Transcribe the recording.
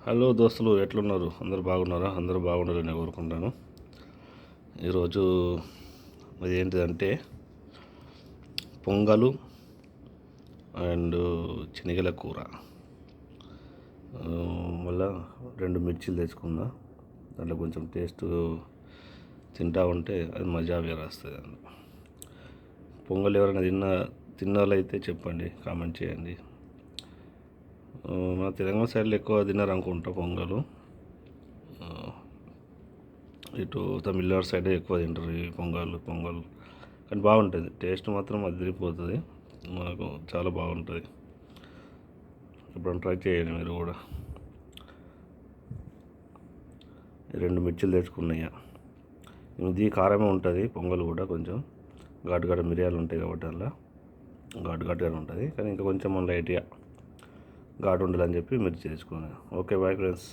Hello దోస్తులు, ఎట్లున్నారు? అందరూ బాగున్నారా? అందరూ బాగుండాలని కోరుకుంటాను. ఈరోజు అది ఏంటిదంటే పొంగలు అండ్ శనగల కూర. మళ్ళా 2 మిర్చీలు తెచ్చుకున్నా. దాంట్లో కొంచెం టేస్ట్ తింటా ఉంటే అది మజా వేరే వస్తుంది. పొంగల్ ఎవరైనా తిన్నారైతే చెప్పండి, కామెంట్ చేయండి. మన తెలంగాణ సైడ్లో ఎక్కువ తిన్నారు అనుకుంటా పొంగలు. ఇటు తమిళనాడు సైడ్ ఎక్కువ తింటారు ఈ పొంగల్. కానీ బాగుంటుంది, టేస్ట్ మాత్రం అదిరిపోతుంది. మనకు చాలా బాగుంటుంది. ఎప్పుడైనా ట్రై చేయండి మీరు కూడా. 2 మిర్చీలు తెచ్చుకున్నాయి. ఇది కారమే ఉంటుంది. పొంగల్ కూడా కొంచెం ఘాటు మిరియాలు ఉంటాయి కాబట్టి అలా ఘాటుగానే ఉంటుంది. కానీ ఇంకా కొంచెం లైట్గా ఘాటు ఉండాలని చెప్పి మిర్చి తెచ్చుకున్నాను. Okay, bye friends.